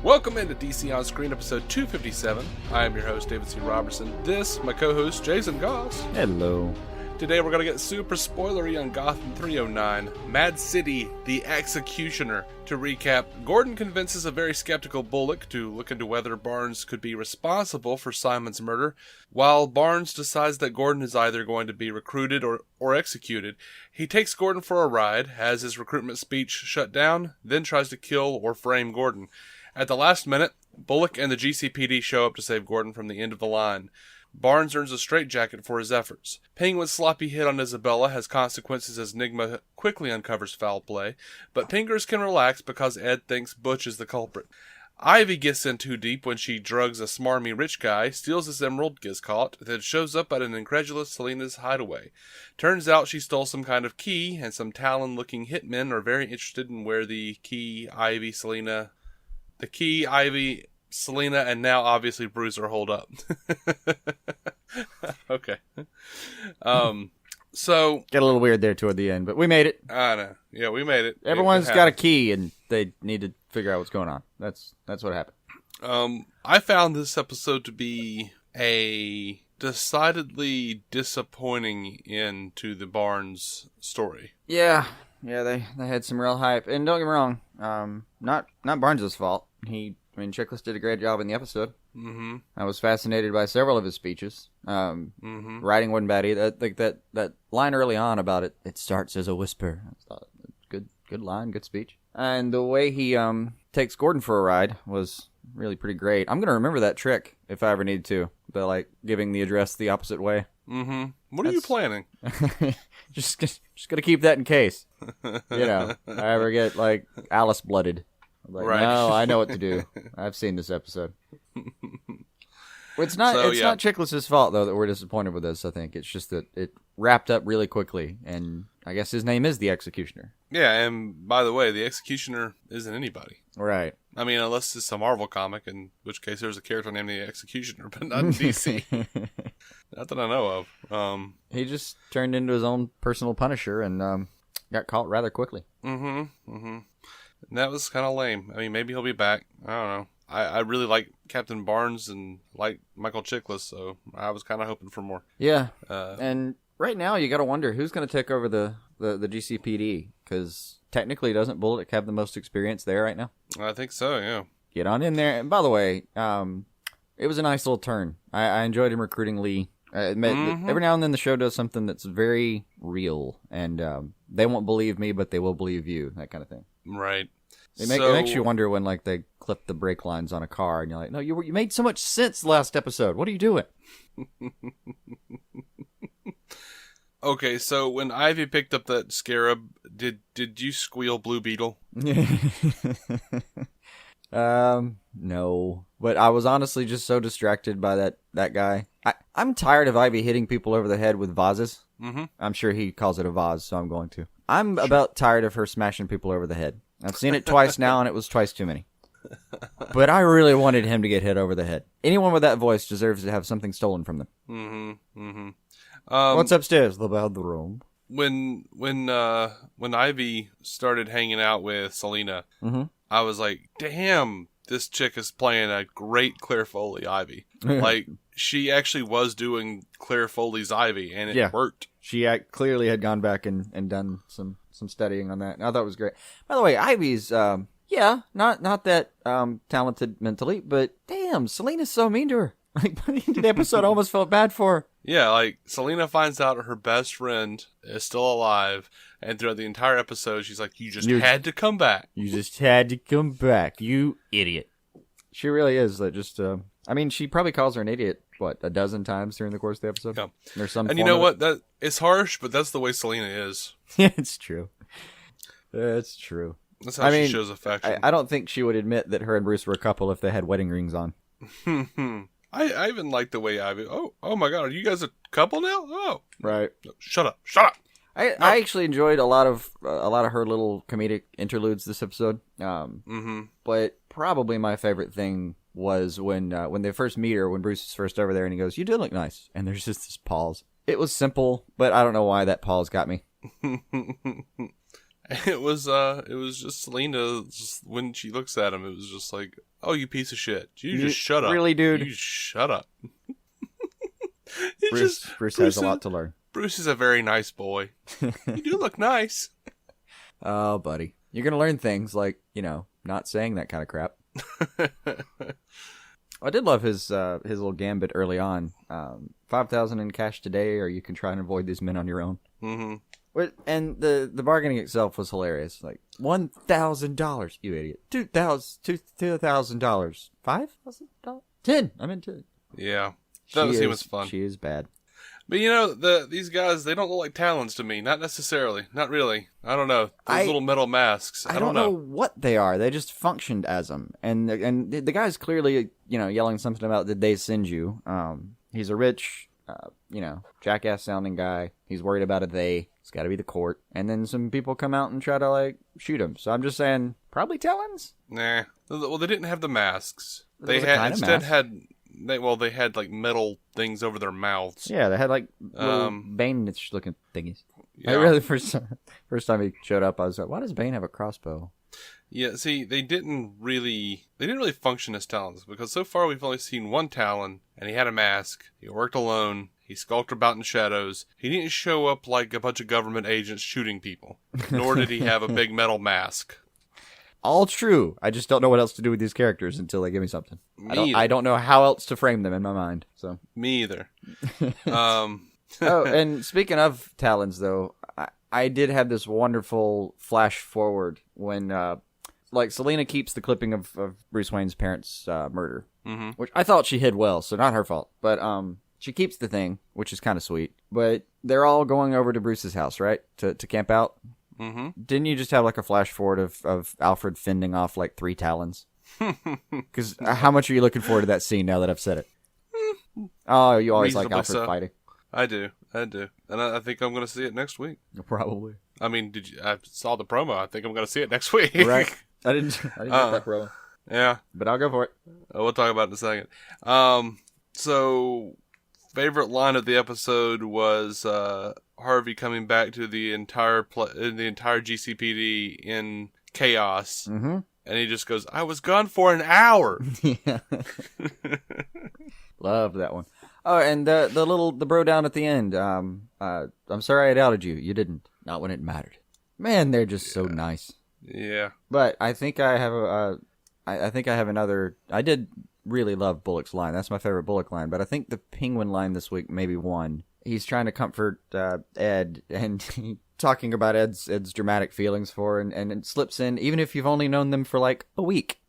Welcome into DC On Screen, episode 257. I am your host, David C. Robertson. This, my co-host, Jason Goss. Hello. Today we're going to get super spoilery on Gotham 309, Mad City, the Executioner. To recap, Gordon convinces a very skeptical Bullock to look into whether Barnes could be responsible for Symon's murder, while Barnes decides that Gordon is either going to be recruited or executed. He takes Gordon for a ride, has his recruitment speech shut down, then tries to kill or frame Gordon. At the last minute, Bullock and the GCPD show up to save Gordon from the end of the line. Barnes earns a straitjacket for his efforts. Penguin's sloppy hit on Isabella has consequences as Nygma quickly uncovers foul play, but Pengers can relax because Ed thinks Butch is the culprit. Ivy gets in too deep when she drugs a smarmy rich guy, steals his emerald, gets caught, then shows up at an incredulous Selena's hideaway. Turns out she stole some kind of key, and some Talon-looking hitmen are very interested in where the key, Ivy, Selena, and now obviously Bruiser hold up. Okay. So Get a little weird there toward the end, but we made it. I know. Yeah, we made it. Everyone's got a key, and they need to figure out what's going on. That's what happened. I found this episode to be a decidedly disappointing end to the Barnes story. Yeah, they had some real hype, and don't get me wrong, not Barnes' fault. Chickless did a great job in the episode. Mm-hmm. I was fascinated by several of his speeches. Writing wasn't bad either. That line early on about it starts as a whisper. I thought, good line, good speech. And the way he takes Gordon for a ride was really pretty great. I'm gonna remember that trick if I ever need to. The giving the address the opposite way. Mm-hmm. What are you planning? just gonna keep that in case. I ever get Alice blooded. Right. No, I know what to do. I've seen this episode. It's not Chickless's fault though that we're disappointed with this. I think it's just that it wrapped up really quickly, and I guess his name is the Executioner. Yeah, and by the way, the Executioner isn't anybody. Right. I mean, unless it's a Marvel comic, in which case there's a character named the Executioner, but not in DC. Not that I know of. He just turned into his own personal Punisher and got caught rather quickly. Mm-hmm. Mm-hmm. And that was kind of lame. I mean, maybe he'll be back. I don't know. I really like Captain Barnes and like Michael Chiklis, so I was kind of hoping for more. Yeah. And right now, you got to wonder who's going to take over the GCPD, because technically, doesn't Bullock have the most experience there right now? I think so, yeah. Get on in there. And by the way, it was a nice little turn. I enjoyed him recruiting Lee. Every now and then the show does something that's very real, and they won't believe me, but they will believe you, that kind of thing. Right. It makes you wonder when they clip the brake lines on a car, and you're like, no, you made so much sense last episode. What are you doing? Okay, so when Ivy picked up that scarab, did you squeal Blue Beetle? No. But I was honestly just so distracted by that guy. I'm tired of Ivy hitting people over the head with vases. Mm-hmm. I'm sure he calls it a vase, so I'm going to. I'm about tired of her smashing people over the head. I've seen it twice now, and it was twice too many. But I really wanted him to get hit over the head. Anyone with that voice deserves to have something stolen from them. Mm-hmm. Mm-hmm. What's upstairs? The bedroom. When Ivy started hanging out with Selena, mm-hmm. I was like, damn, this chick is playing a great Claire Foley Ivy. She actually was doing Claire Foley's Ivy, and it worked. She clearly had gone back and done some studying on that. I thought it was great. By the way, Ivy's, not that talented mentally, but damn, Selena's so mean to her. By the end of the episode, I almost felt bad for her. Yeah, Selena finds out her best friend is still alive, and throughout the entire episode, she's like, you had to come back. You just had to come back, you idiot. She really is. She probably calls her an idiot, a dozen times during the course of the episode? Yeah. There's some and you know what? It's harsh, but that's the way Selena is. Yeah, it's true. It's true. That's how she shows affection. I don't think she would admit that her and Bruce were a couple if they had wedding rings on. I even like the way Ivy. Oh my God! Are you guys a couple now? Oh, right. No, shut up! I actually enjoyed a lot of her little comedic interludes this episode. But probably my favorite thing was when they first meet her, when Bruce is first over there, and he goes, "You do look nice," and there's just this pause. It was simple, but I don't know why that pause got me. It was just Selena, when she looks at him, it was just like, Oh, you piece of shit. You just shut up. Really, dude? You shut up. Bruce has a lot to learn. Bruce is a very nice boy. You do look nice. Oh, buddy. You're going to learn things like, not saying that kind of crap. I did love his little gambit early on. 5,000 in cash today, or you can try and avoid these men on your own. Mm-hmm. And the bargaining itself was hilarious. Like, $1,000, you idiot. $2,000. $5,000? 10. I'm in 10. Yeah. That was fun. She is bad. But these guys, they don't look like Talons to me. Not necessarily. Not really. I don't know. Those little metal masks. I don't know what they are. They just functioned as them. And the guy's clearly, yelling something about, did they send you? He's a rich, jackass sounding guy. He's worried about a they. It's got to be the court. And then some people come out and try to, shoot him. So I'm just saying, probably Talons? Nah. Well, they didn't have the masks. They had metal things over their mouths. Yeah, they had little Bane-ish looking thingies. Yeah. I really first time he showed up, I was like, why does Bane have a crossbow? Yeah, see, they didn't really function as Talons, because so far we've only seen one Talon, and he had a mask. He worked alone. He skulked about in shadows. He didn't show up like a bunch of government agents shooting people. Nor did he have a big metal mask. All true. I just don't know what else to do with these characters until they give me something. I don't know how else to frame them in my mind. So me either. Oh, and speaking of Talons, though, I did have this wonderful flash forward when, Selena keeps the clipping of Bruce Wayne's parents' murder, which I thought she hid well, so not her fault. But she keeps the thing, which is kind of sweet. But they're all going over to Bruce's house, right, to camp out. Mm-hmm. Didn't you just have a flash forward of Alfred fending off 3 Talons? Because how much are you looking forward to that scene now that I've said it? Oh, you always like Alfred fighting. I do, and I think I'm going to see it next week. Probably. I mean, I saw the promo. I think I'm going to see it next week. Right. I didn't get that promo. Yeah, but I'll go for it. We'll talk about it in a second. So favorite line of the episode was Harvey coming back to the entire GCPD in chaos, and he just goes, "I was gone for an hour." Yeah. Love that one. Oh, and the bro down at the end. I'm sorry I doubted you. You didn't. Not when it mattered. Man, they're just so nice. Yeah. But I think I have another. I did really love Bullock's line. That's my favorite Bullock line. But I think the Penguin line this week maybe won. He's trying to comfort Ed, and talking about Ed's dramatic feelings for, and it slips in, even if you've only known them for a week.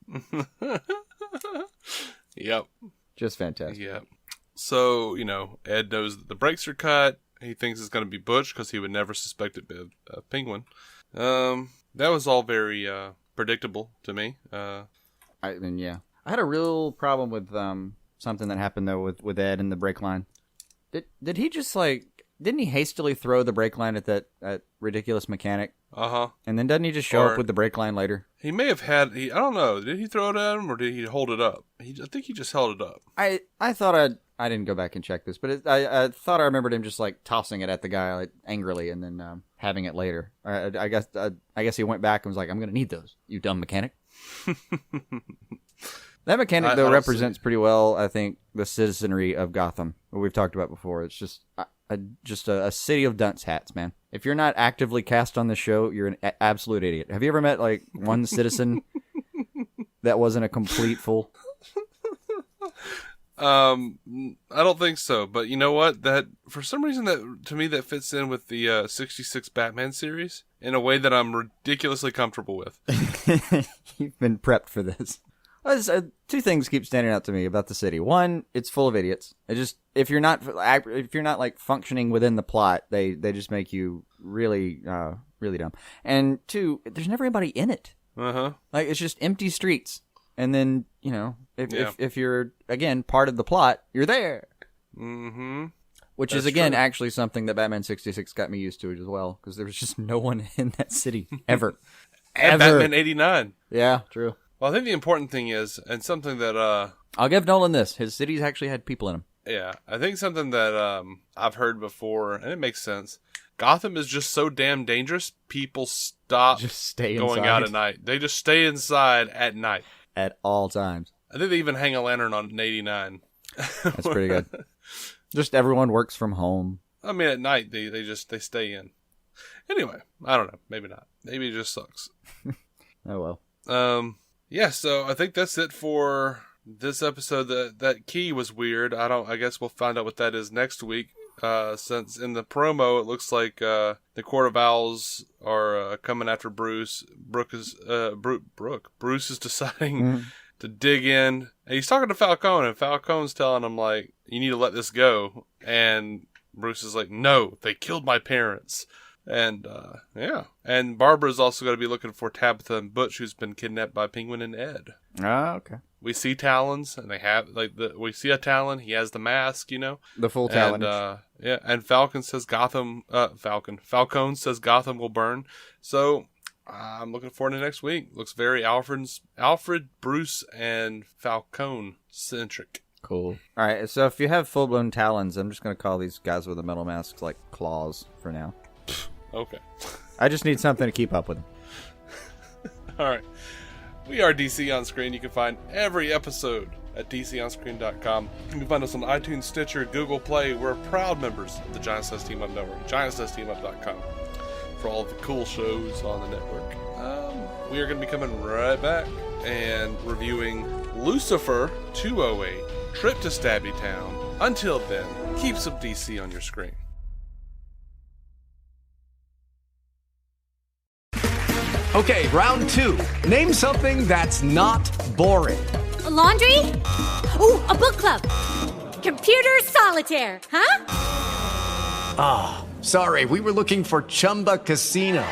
Yep. Just fantastic. Yep. So, Ed knows that the brakes are cut. He thinks it's going to be Butch because he would never suspect it be a Penguin. That was all very predictable to me. I had a real problem with something that happened though with Ed and the brake line. Did he just didn't he hastily throw the brake line at that ridiculous mechanic? Uh-huh. And then doesn't he just show up with the brake line later? He may have I don't know. Did he throw it at him or did he hold it up? I think he just held it up. I thought I didn't go back and check this, but I thought I remembered him just tossing it at the guy angrily and then having it later. I guess he went back and was like, "I'm going to need those, you dumb mechanic." That mechanic though represents pretty well, I think, the citizenry of Gotham, what we've talked about before. It's just a city of dunce hats, man. If you're not actively cast on the show, you're an absolute idiot. Have you ever met one citizen that wasn't a complete fool? I don't think so, but you know what? That for some reason that fits in with the 66 Batman series in a way that I'm ridiculously comfortable with. You've been prepped for this. Two things keep standing out to me about the city. One, it's full of idiots. If you're not functioning within the plot, they just make you really really dumb. And two, there's never anybody in it. It's just empty streets. And then if you're again part of the plot, you're there. Mm-hmm. Which is again actually something that Batman 66 got me used to as well, because there was just no one in that city ever. And Batman 89. Yeah, true. Well, I think the important thing is, and something that I'll give Nolan this: his cities actually had people in them. Yeah, I think something that I've heard before, and it makes sense. Gotham is just so damn dangerous. People stop just stay going inside. out at night. They just stay inside at night. at all times. I think they even hang a lantern on an 89. That's pretty good. Just everyone works from home. I mean, at night, they stay in. Anyway, I don't know. Maybe not. Maybe it just sucks. Oh, well. Yeah, so I think that's it for this episode. That key was weird. I guess we'll find out what that is next week. Since in the promo, it looks like the Court of Owls are coming after Bruce. Bruce is deciding to dig in. And he's talking to Falcone, and Falcone's telling him, like, you need to let this go. And Bruce is like, no, they killed my parents. And, yeah. And Barbara's also going to be looking for Tabitha and Butch, who's been kidnapped by Penguin and Ed. Ah, okay. We see Talons, and they have, we see a Talon. He has the mask, you know? The full Talon. And, yeah, and Falcone says Gotham will burn. So, I'm looking forward to next week. Looks very Alfred, Bruce, and Falcone-centric. Cool. All right, so if you have full-blown Talons, I'm just going to call these guys with the metal masks, like, claws for now. Okay. I just need something to keep up with them. All right. We are DC On Screen. You can find every episode at DCOnScreen.com. You can find us on iTunes, Stitcher, Google Play. We're proud members of the Giant Size Team Up Network, GiantSizeTeamUp.com, for all of the cool shows on the network. We are going to be coming right back and reviewing Lucifer 208, Trip to Stabby Town. Until then, keep some DC on your screen. Okay, round two. Name something that's not boring. A laundry? Ooh, a book club. Computer solitaire, huh? Ah, oh, sorry, we were looking for Chumba Casino.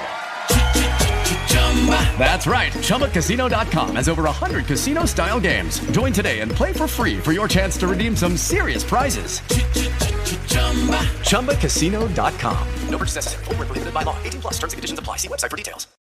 That's right, ChumbaCasino.com has over 100 casino-style games. Join today and play for free for your chance to redeem some serious prizes. ChumbaCasino.com. No purchase necessary. Void where prohibited by law. 18+ terms and conditions apply. See website for details.